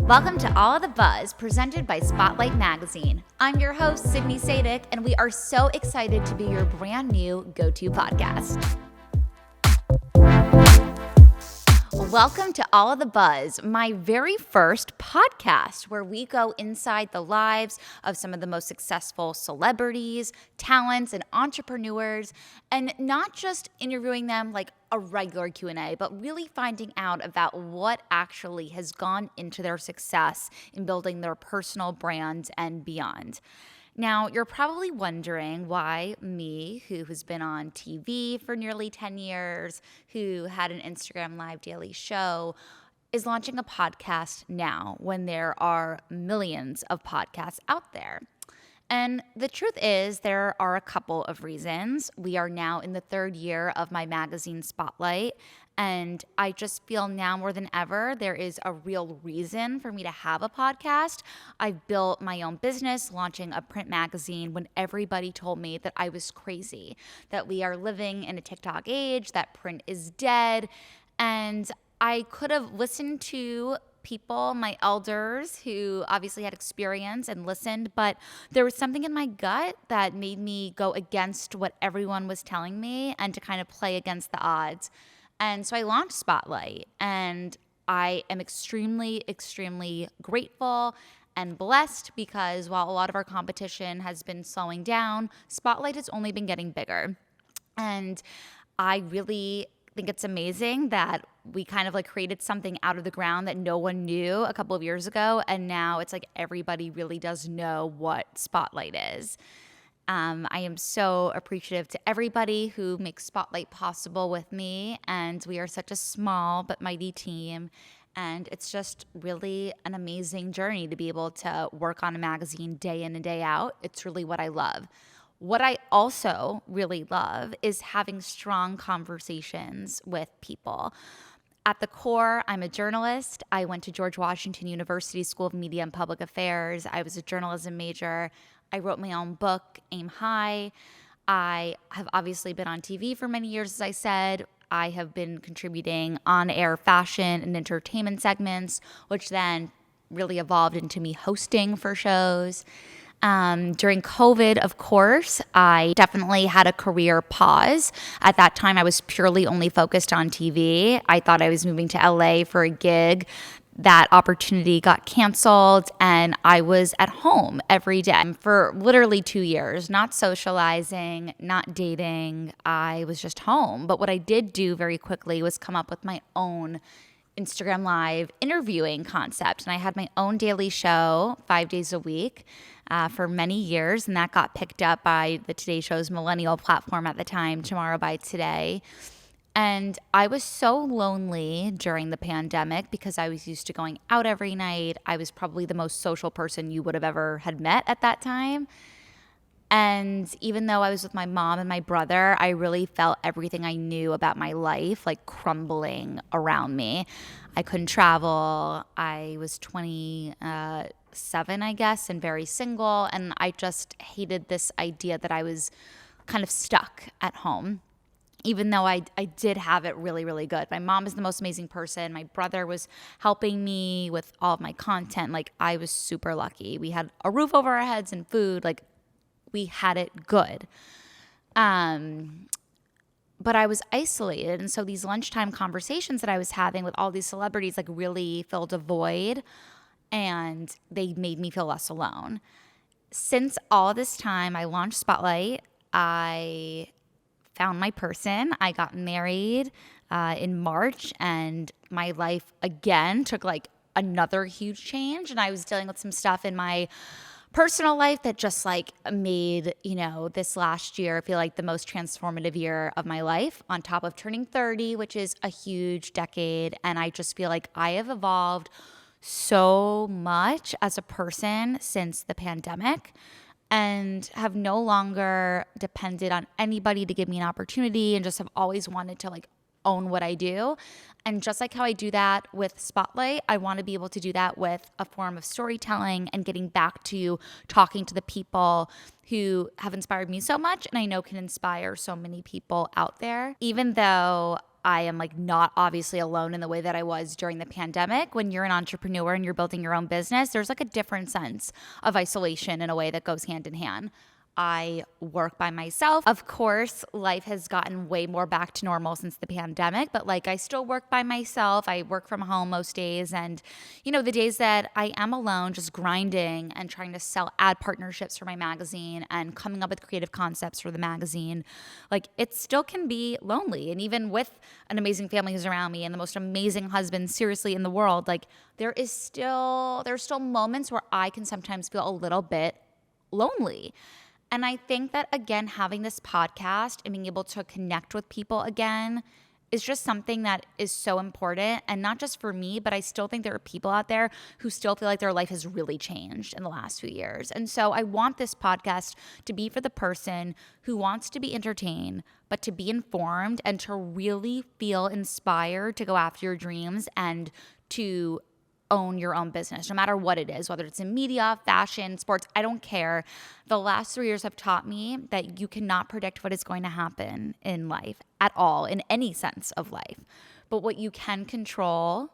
Welcome to All the Buzz, presented by Spotlight Magazine. I'm your host, Sydney Sadick, and we are so excited to be your brand new go-to podcast. Welcome to All of the Buzz, my very first podcast where we go inside the lives of some of the most successful celebrities, talents, and entrepreneurs, and not just interviewing them like a regular Q&A, but really finding out about what actually has gone into their success in building their personal brand and beyond. Now, you're probably wondering why me, who has been on TV for nearly 10 years, who had an Instagram Live daily show, is launching a podcast now when there are millions of podcasts out there. And the truth is, there are a couple of reasons. We are now in the third year of my magazine Spotlight, and I just feel now more than ever there is a real reason for me to have a podcast. I've built my own business, launching a print magazine when everybody told me that I was crazy, that we are living in a TikTok age, that print is dead. And I could have listened to people, my elders, who obviously had experience and listened, but there was something in my gut that made me go against what everyone was telling me and to kind of play against the odds. And so I launched Spotlight, and I am extremely, extremely grateful and blessed because while a lot of our competition has been slowing down, Spotlight has only been getting bigger. And I really think it's amazing that we kind of like created something out of the ground that no one knew a couple of years ago. And now it's like everybody really does know what Spotlight is. I am so appreciative to everybody who makes Spotlight possible with me. And we are such a small but mighty team. And it's just really an amazing journey to be able to work on a magazine day in and day out. It's really what I love. What I also really love is having strong conversations with people. At the core, I'm a journalist. I went to George Washington University School of Media and Public Affairs. I was a journalism major. I wrote my own book, Aim High. I have obviously been on TV for many years, as I said. I have been contributing on-air fashion and entertainment segments, which then really evolved into me hosting for shows. During COVID, of course, I definitely had a career pause. At that time, I was purely only focused on TV. I thought I was moving to LA for a gig. That opportunity got canceled, and I was at home every day for literally 2 years, not socializing, not dating. I was just home. But what I did do very quickly was come up with my own Instagram Live interviewing concept. And I had my own daily show 5 days a week for many years. And that got picked up by the Today Show's millennial platform at the time, Tomorrow by Today. And I was so lonely during the pandemic because I was used to going out every night. I was probably the most social person you would have ever had met at that time. And even though I was with my mom and my brother, I really felt everything I knew about my life like crumbling around me. I couldn't travel. I was 27, I guess, and very single. And I just hated this idea that I was kind of stuck at home, even though I did have it really, really good. My mom is the most amazing person. My brother was helping me with all of my content. Like, I was super lucky. We had a roof over our heads and food. Like, we had it good. But I was isolated. And so these lunchtime conversations that I was having with all these celebrities like really filled a void, and they made me feel less alone. Since all this time, I launched Spotlight. I found my person. I got married in March, and my life again took like another huge change. And I was dealing with some stuff in my personal life that just like made, this last year feel like the most transformative year of my life, on top of turning 30, which is a huge decade. And I just feel like I have evolved so much as a person since the pandemic, and have no longer depended on anybody to give me an opportunity, and just have always wanted to like own what I do. And just like how I do that with Spotlight, I want to be able to do that with a form of storytelling and getting back to talking to the people who have inspired me so much and I know can inspire so many people out there. Even though I am like not obviously alone in the way that I was during the pandemic. When you're an entrepreneur and you're building your own business, there's like a different sense of isolation in a way that goes hand in hand. I work by myself. Of course, life has gotten way more back to normal since the pandemic, but like I still work by myself. I work from home most days. And, the days that I am alone, just grinding and trying to sell ad partnerships for my magazine and coming up with creative concepts for the magazine, like it still can be lonely. And even with an amazing family who's around me and the most amazing husband seriously in the world, like there's still moments where I can sometimes feel a little bit lonely. And I think that, again, having this podcast and being able to connect with people again is just something that is so important. And not just for me, but I still think there are people out there who still feel like their life has really changed in the last few years. And so I want this podcast to be for the person who wants to be entertained, but to be informed and to really feel inspired to go after your dreams and to own your own business, no matter what it is, whether it's in media, fashion, sports, I don't care. The last 3 years have taught me that you cannot predict what is going to happen in life at all, in any sense of life. But what you can control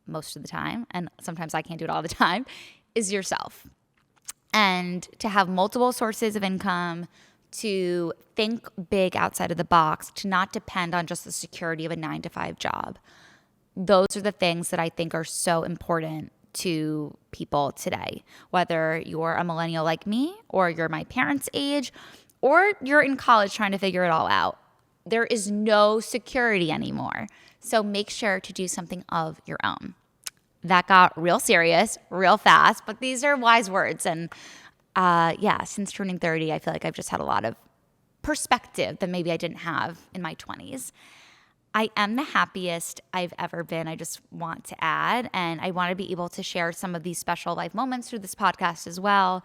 most of the time, and sometimes I can't do it all the time, is yourself. And to have multiple sources of income, to think big outside of the box, to not depend on just the security of a 9-to-5 job. Those are the things that I think are so important to people today, whether you're a millennial like me, or you're my parents' age, or you're in college trying to figure it all out. There is no security anymore. So make sure to do something of your own. That got real serious, real fast, but these are wise words. And since turning 30, I feel like I've just had a lot of perspective that maybe I didn't have in my 20s. I am the happiest I've ever been, I just want to add, and I want to be able to share some of these special life moments through this podcast as well.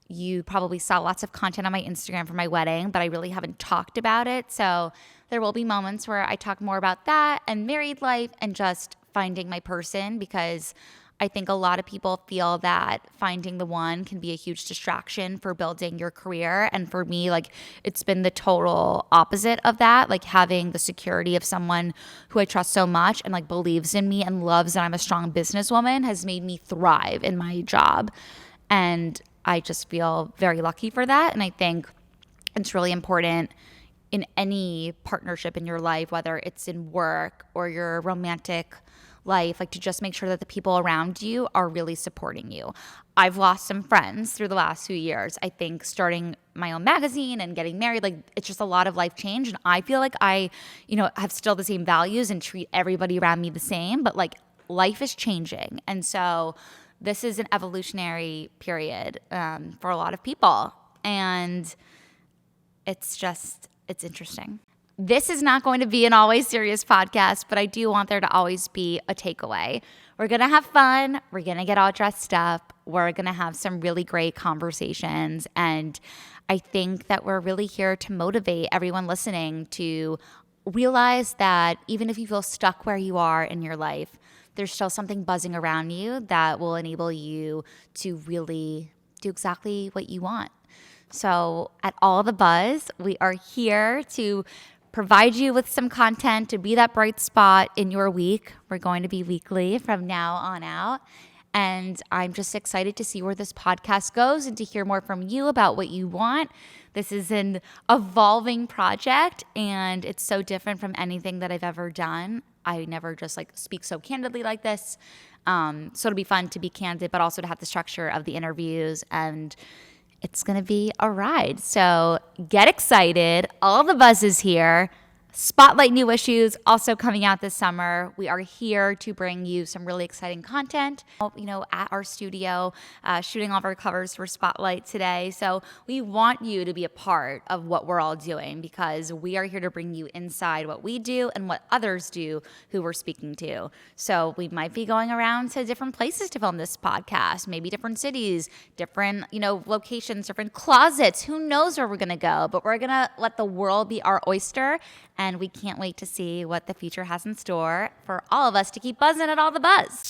You probably saw lots of content on my Instagram for my wedding, but I really haven't talked about it. So there will be moments where I talk more about that and married life and just finding my person, because I think a lot of people feel that finding the one can be a huge distraction for building your career. And for me, like it's been the total opposite of that. Like having the security of someone who I trust so much and like believes in me and loves that I'm a strong businesswoman has made me thrive in my job. And I just feel very lucky for that. And I think it's really important in any partnership in your life, whether it's in work or your romantic life, like to just make sure that the people around you are really supporting you. I've lost some friends through the last few years. I think starting my own magazine and getting married, like it's just a lot of life change. And I feel like I, have still the same values and treat everybody around me the same, but like life is changing. And so this is an evolutionary period for a lot of people. And it's interesting. This is not going to be an always serious podcast, but I do want there to always be a takeaway. We're going to have fun. We're going to get all dressed up. We're going to have some really great conversations. And I think that we're really here to motivate everyone listening to realize that even if you feel stuck where you are in your life, there's still something buzzing around you that will enable you to really do exactly what you want. So at All the Buzz, we are here to provide you with some content to be that bright spot in your week. We're going to be weekly from now on out. And I'm just excited to see where this podcast goes and to hear more from you about what you want. This is an evolving project, and it's so different from anything that I've ever done. I never just speak so candidly like this. So it'll be fun to be candid, but also to have the structure of the interviews, and it's going to be a ride. So get excited. All the Buzz is here. Spotlight new issues also coming out this summer. We are here to bring you some really exciting content, at our studio, shooting all of our covers for Spotlight today. So we want you to be a part of what we're all doing, because we are here to bring you inside what we do and what others do who we're speaking to. So we might be going around to different places to film this podcast, maybe different cities, different, locations, different closets. Who knows where we're going to go, but we're going to let the world be our oyster. And we can't wait to see what the future has in store for all of us to keep buzzing at All the Buzz.